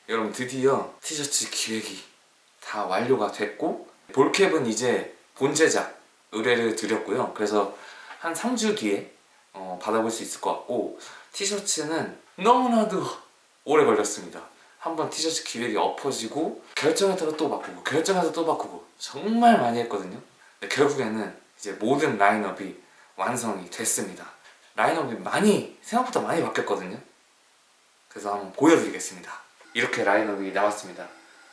여러분 드디어 티셔츠 기획이 다 완료가 됐고 볼캡은 이제 본제작 의뢰를 드렸고요. 그래서 한 3주 뒤에 받아볼 수 있을 것 같고 티셔츠는 너무나도 오래 걸렸습니다. 한번 티셔츠 기획이 엎어지고 결정했다가 또 바꾸고 결정해서 또 바꾸고 정말 많이 했거든요. 근데 결국에는 이제 모든 라인업이 완성이 됐습니다. 라인업이 생각보다 많이 바뀌었거든요. 그래서 한번 보여드리겠습니다. 이렇게 라인업이 나왔습니다.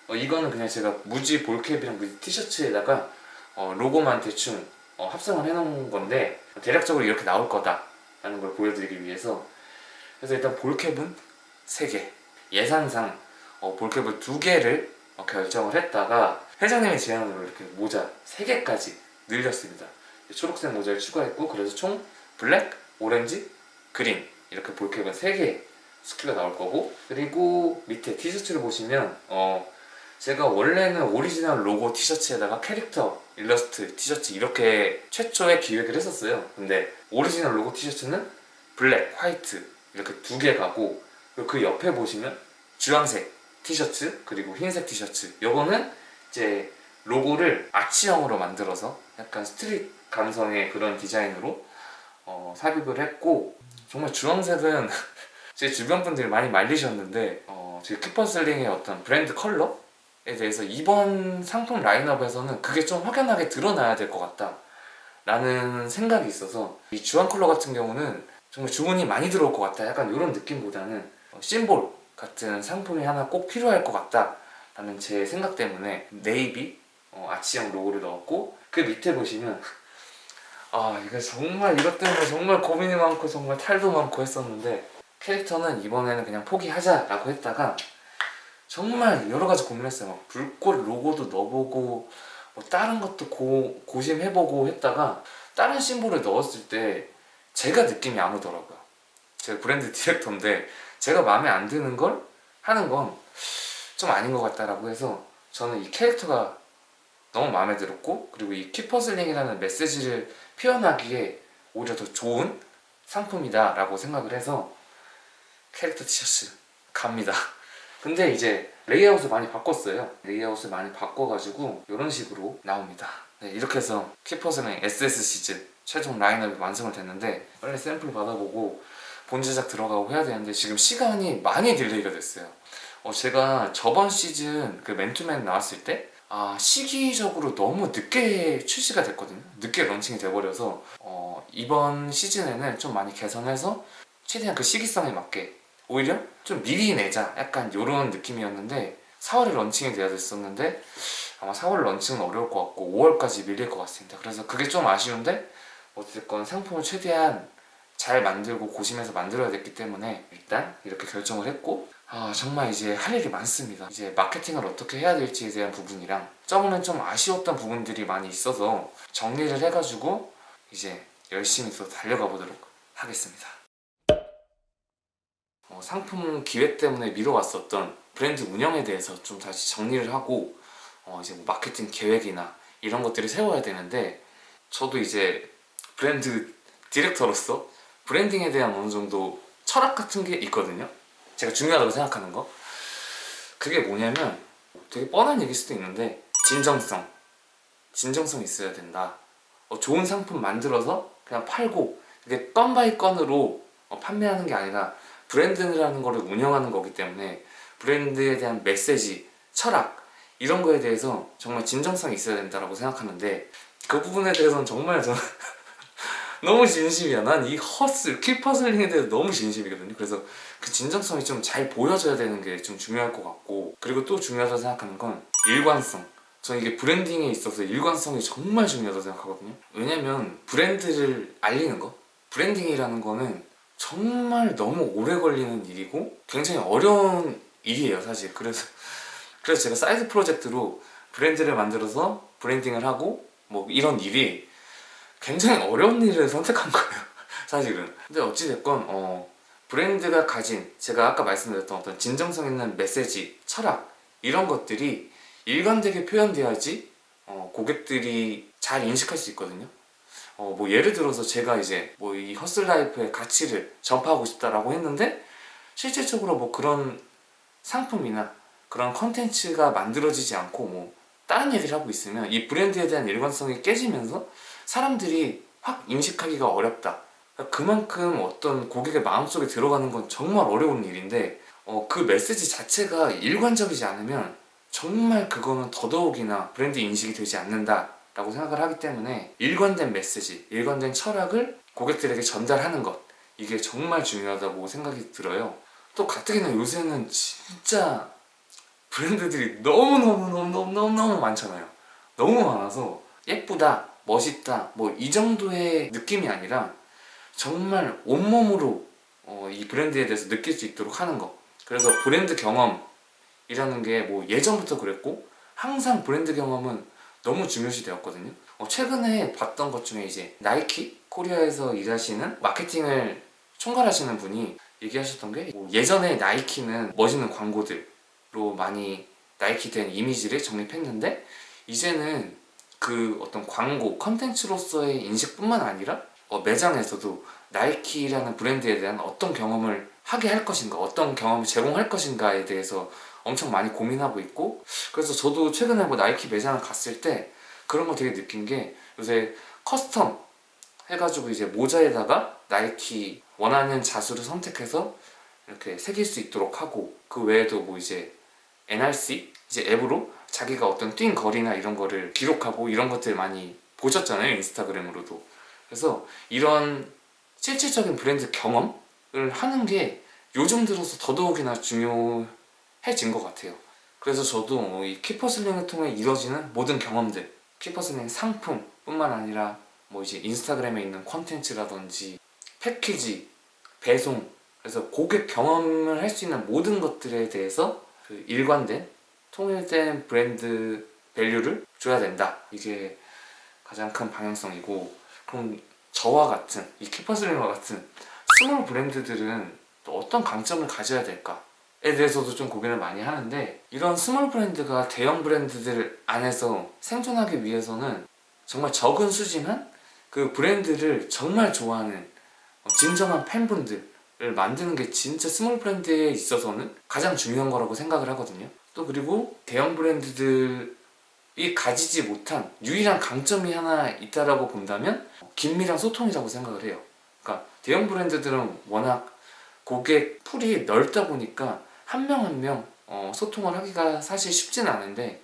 이거는 그냥 제가 무지 볼캡이랑 무지 티셔츠에다가 로고만 대충 합성을 해놓은 건데 대략적으로 이렇게 나올 거다라는 걸 보여드리기 위해서. 그래서 일단 볼캡은 3개, 예산상 볼캡을 2개를 결정을 했다가 회장님의 제안으로 이렇게 모자 3개까지 늘렸습니다. 초록색 모자를 추가했고, 그래서 총 블랙, 오렌지, 그린 이렇게 볼캡은 3개 스큐가 나올 거고, 그리고 밑에 티셔츠를 보시면 제가 원래는 오리지널 로고 티셔츠에다가 캐릭터 일러스트 티셔츠 이렇게 최초에 기획을 했었어요. 근데 오리지널 로고 티셔츠는 블랙, 화이트 이렇게 2개 가고, 그리고 그 옆에 보시면 주황색 티셔츠 그리고 흰색 티셔츠, 요거는 이제 로고를 아치형으로 만들어서 약간 스트릿 감성의 그런 디자인으로 삽입을 했고, 정말 주황색은 제 주변 분들이 많이 말리셨는데 제 키퍼슬링의 어떤 브랜드 컬러에 대해서 이번 상품 라인업에서는 그게 좀 확연하게 드러나야 될 것 같다 라는 생각이 있어서, 이 주황 컬러 같은 경우는 정말 주문이 많이 들어올 것 같다, 약간 이런 느낌보다는 심볼 같은 상품이 하나 꼭 필요할 것 같다 라는 제 생각 때문에 네이비 아치형 로고를 넣었고, 그 밑에 보시면 이거 정말 이것 때문에 정말 고민이 많고 정말 탈도 많고 했었는데, 캐릭터는 이번에는 그냥 포기하자라고 했다가 정말 여러가지 고민했어요. 막 불꽃 로고도 넣어보고 뭐 다른 것도 고심해보고 했다가 다른 심볼을 넣었을 때 제가 느낌이 안 오더라고요. 제가 브랜드 디렉터인데 제가 마음에 안 드는 걸 하는 건 좀 아닌 것 같다라고 해서, 저는 이 캐릭터가 너무 마음에 들었고, 그리고 이 키퍼슬링이라는 메시지를 표현하기에 오히려 더 좋은 상품이다 라고 생각을 해서 캐릭터 티셔츠 갑니다. 근데 이제 레이아웃을 많이 바꿨어요. 레이아웃을 많이 바꿔가지고 이런 식으로 나옵니다. 네, 이렇게 해서 키퍼슬링 SS 시즌 최종 라인업이 완성을 됐는데, 빨리 샘플 받아보고 본 제작 들어가고 해야 되는데 지금 시간이 많이 딜레이가 됐어요. 제가 저번 시즌 그 맨투맨 나왔을 때 시기적으로 너무 늦게 출시가 됐거든요. 늦게 런칭이 돼버려서 이번 시즌에는 좀 많이 개선해서 최대한 그 시기성에 맞게 오히려 좀 미리 내자 약간 이런 느낌이었는데, 4월에 런칭이 돼야 됐었는데 아마 4월 런칭은 어려울 것 같고 5월까지 밀릴 것 같습니다. 그래서 그게 좀 아쉬운데 어쨌든 상품을 최대한 잘 만들고 고심해서 만들어야 됐기 때문에 일단 이렇게 결정을 했고, 정말 이제 할 일이 많습니다. 이제 마케팅을 어떻게 해야 될지에 대한 부분이랑 저번엔 좀 아쉬웠던 부분들이 많이 있어서 정리를 해가지고 이제 열심히 또 달려가 보도록 하겠습니다. 상품 기획 때문에 미뤄왔었던 브랜드 운영에 대해서 좀 다시 정리를 하고 이제 뭐 마케팅 계획이나 이런 것들을 세워야 되는데, 저도 이제 브랜드 디렉터로서 브랜딩에 대한 어느 정도 철학 같은 게 있거든요. 제가 중요하다고 생각하는 거. 그게 뭐냐면 되게 뻔한 얘기일 수도 있는데 진정성이 있어야 된다. 좋은 상품 만들어서 그냥 팔고 그게 건 바이 건으로 판매하는 게 아니라 브랜드라는 거를 운영하는 거기 때문에 브랜드에 대한 메시지, 철학 이런 거에 대해서 정말 진정성이 있어야 된다고 생각하는데, 그 부분에 대해서는 정말 저는 너무 진심이야. 난 이 키퍼슬링에 대해서 너무 진심이거든요. 그래서 그 진정성이 좀 잘 보여져야 되는 게 좀 중요할 것 같고, 그리고 또 중요하다고 생각하는 건 일관성. 저는 이게 브랜딩에 있어서 일관성이 정말 중요하다고 생각하거든요. 왜냐면 브랜드를 알리는 거, 브랜딩이라는 거는 정말 너무 오래 걸리는 일이고 굉장히 어려운 일이에요, 사실. 그래서 제가 사이드 프로젝트로 브랜드를 만들어서 브랜딩을 하고 뭐 이런 일이 굉장히 어려운 일을 선택한 거예요, 사실은. 근데 어찌됐건 브랜드가 가진, 제가 아까 말씀드렸던 어떤 진정성 있는 메시지, 철학 이런 것들이 일관되게 표현돼야지 고객들이 잘 인식할 수 있거든요. 뭐 예를 들어서 제가 이제 뭐 이 허슬라이프의 가치를 전파하고 싶다라고 했는데 실질적으로 뭐 그런 상품이나 그런 컨텐츠가 만들어지지 않고 뭐 다른 얘기를 하고 있으면 이 브랜드에 대한 일관성이 깨지면서 사람들이 확 인식하기가 어렵다. 그만큼 어떤 고객의 마음속에 들어가는 건 정말 어려운 일인데 그 메시지 자체가 일관적이지 않으면 정말 그거는 더더욱이나 브랜드 인식이 되지 않는다 라고 생각을 하기 때문에 일관된 메시지, 일관된 철학을 고객들에게 전달하는 것, 이게 정말 중요하다고 생각이 들어요. 또 가뜩이나 요새는 진짜 브랜드들이 너무 많잖아요. 너무 많아서 예쁘다, 멋있다 뭐 이 정도의 느낌이 아니라 정말 온몸으로 이 브랜드에 대해서 느낄 수 있도록 하는 거. 그래서 브랜드 경험이라는 게 뭐 예전부터 그랬고 항상 브랜드 경험은 너무 중요시 되었거든요. 최근에 봤던 것 중에 이제 나이키 코리아에서 일하시는 마케팅을 총괄하시는 분이 얘기하셨던 게뭐 예전에 나이키는 멋있는 광고들로 많이 나이키 된 이미지를 정립했는데 이제는 그 어떤 광고 컨텐츠로서의 인식뿐만 아니라 매장에서도 나이키라는 브랜드에 대한 어떤 경험을 하게 할 것인가, 어떤 경험을 제공할 것인가에 대해서 엄청 많이 고민하고 있고, 그래서 저도 최근에 뭐 나이키 매장을 갔을 때 그런 거 되게 느낀 게 요새 커스텀 해가지고 이제 모자에다가 나이키 원하는 자수를 선택해서 이렇게 새길 수 있도록 하고, 그 외에도 뭐 이제 NRC 이제 앱으로 자기가 어떤 뛴 거리나 이런 거를 기록하고 이런 것들 많이 보셨잖아요, 인스타그램으로도. 그래서 이런 실질적인 브랜드 경험을 하는 게 요즘 들어서 더더욱이나 중요해진 것 같아요. 그래서 저도 이 키퍼슬링을 통해 이루어지는 모든 경험들, 키퍼슬링 상품뿐만 아니라 뭐 이제 인스타그램에 있는 콘텐츠라든지 패키지, 배송, 그래서 고객 경험을 할 수 있는 모든 것들에 대해서 그 일관된 통일된 브랜드 밸류를 줘야 된다. 이게 가장 큰 방향성이고, 그럼 저와 같은 이 키퍼슬링과 같은 스몰 브랜드들은 또 어떤 강점을 가져야 될까에 대해서도 좀 고민을 많이 하는데, 이런 스몰 브랜드가 대형 브랜드들 안에서 생존하기 위해서는 정말 적은 수지만 그 브랜드를 정말 좋아하는 진정한 팬분들을 만드는 게 진짜 스몰 브랜드에 있어서는 가장 중요한 거라고 생각을 하거든요. 또 그리고 대형 브랜드들이 가지지 못한 유일한 강점이 하나 있다라고 본다면 긴밀한 소통이라고 생각을 해요. 그러니까 대형 브랜드들은 워낙 고객 풀이 넓다 보니까 한 명 한 명 소통을 하기가 사실 쉽진 않은데,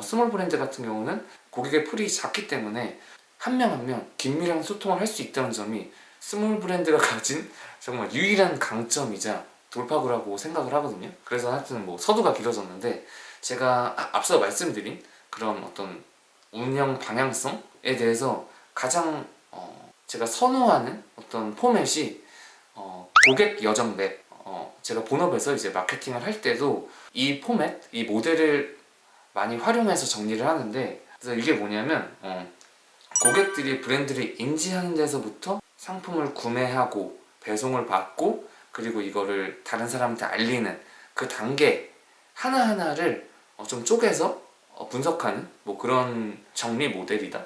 스몰 브랜드 같은 경우는 고객의 풀이 작기 때문에 한 명 한 명 긴밀한 소통을 할 수 있다는 점이 스몰 브랜드가 가진 정말 유일한 강점이자 돌파구라고 생각을 하거든요. 그래서 하여튼 뭐 서두가 길어졌는데, 제가 앞서 말씀드린 그런 어떤 운영 방향성에 대해서 가장 제가 선호하는 어떤 포맷이 고객 여정 맵. 제가 본업에서 이제 마케팅을 할 때도 이 포맷, 이 모델을 많이 활용해서 정리를 하는데, 그래서 이게 뭐냐면 고객들이 브랜드를 인지하는 데서부터 상품을 구매하고 배송을 받고 그리고 이거를 다른 사람한테 알리는 그 단계 하나하나를 좀 쪼개서 분석하는 뭐 그런 정리 모델이다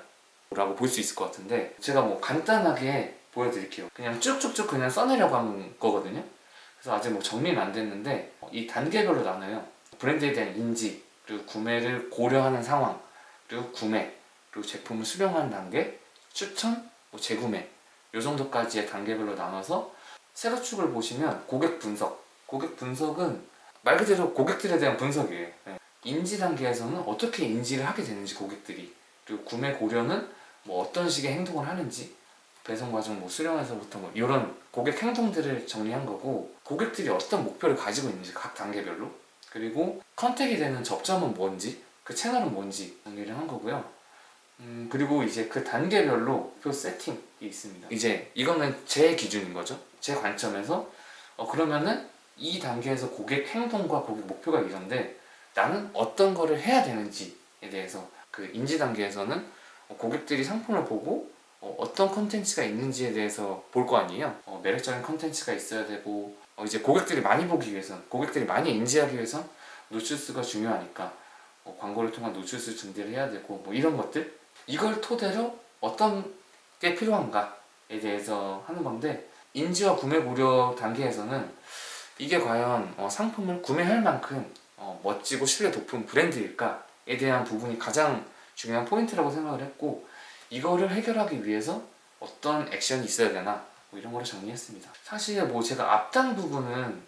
라고 볼 수 있을 것 같은데, 제가 뭐 간단하게 보여드릴게요. 그냥 쭉쭉쭉 그냥 써내려간 거거든요. 그래서 아직 뭐 정리는 안 됐는데 이 단계별로 나눠요. 브랜드에 대한 인지, 그리고 구매를 고려하는 상황, 그리고 구매, 그리고 제품을 수령하는 단계, 추천, 뭐 재구매, 요 정도까지의 단계별로 나눠서 세로축을 보시면 고객 분석. 고객 분석은 말 그대로 고객들에 대한 분석이에요. 인지 단계에서는 어떻게 인지를 하게 되는지 고객들이, 그리고 구매 고려는 뭐 어떤 식의 행동을 하는지, 배송 과정 뭐 수령에서부터 뭐 이런 고객 행동들을 정리한 거고, 고객들이 어떤 목표를 가지고 있는지 각 단계별로, 그리고 컨택이 되는 접점은 뭔지, 그 채널은 뭔지 정리를 한 거고요. 그리고 이제 그 단계별로 목표 세팅이 있습니다. 이제 이거는 제 기준인 거죠. 제 관점에서 그러면은 이 단계에서 고객 행동과 고객 목표가 이런데 나는 어떤 거를 해야 되는지에 대해서, 그 인지 단계에서는 고객들이 상품을 보고 어떤 컨텐츠가 있는지에 대해서 볼 거 아니에요. 매력적인 컨텐츠가 있어야 되고, 이제 고객들이 많이 보기 위해선, 고객들이 많이 인지하기 위해선 노출수가 중요하니까 광고를 통한 노출수 증대를 해야 되고, 뭐 이런 것들, 이걸 토대로 어떤 게 필요한가에 대해서 하는 건데, 인지와 구매 고려 단계에서는 이게 과연 상품을 구매할 만큼 멋지고 신뢰 높은 브랜드일까에 대한 부분이 가장 중요한 포인트라고 생각을 했고, 이거를 해결하기 위해서 어떤 액션이 있어야 되나 뭐 이런 거를 정리했습니다. 사실 뭐 제가 앞단 부분은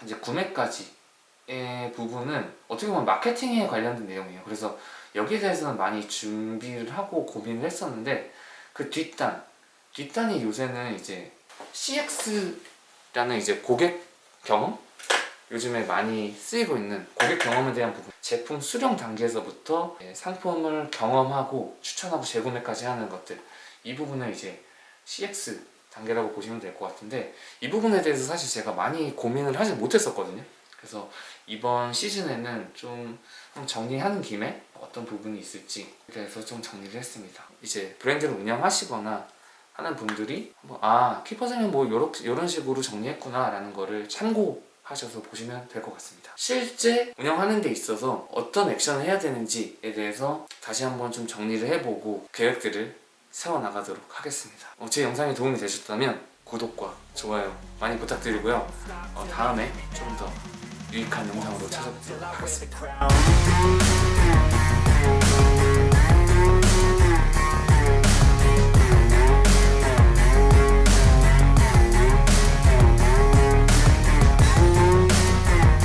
이제 구매까지의 부분은 어떻게 보면 마케팅에 관련된 내용이에요. 그래서 여기에 대해서는 많이 준비를 하고 고민을 했었는데, 그 뒷단이 요새는 이제 CX라는 이제 고객 경험? 요즘에 많이 쓰이고 있는 고객 경험에 대한 부분, 제품 수령 단계에서부터 상품을 경험하고 추천하고 재구매까지 하는 것들, 이 부분을 이제 CX 단계라고 보시면 될 것 같은데, 이 부분에 대해서 사실 제가 많이 고민을 하지 못했었거든요. 그래서 이번 시즌에는 좀 정리하는 김에 어떤 부분이 있을지 그래서 좀 정리를 했습니다. 이제 브랜드를 운영하시거나 하는 분들이 키퍼즈는 뭐 이런 식으로 정리했구나 라는 거를 참고하셔서 보시면 될 것 같습니다. 실제 운영하는 데 있어서 어떤 액션을 해야 되는지에 대해서 다시 한번 좀 정리를 해보고 계획들을 세워나가도록 하겠습니다. 제 영상이 도움이 되셨다면 구독과 좋아요 많이 부탁드리고요. 다음에 좀 더 유익한 영상으로 찾아뵙도록 하겠습니다.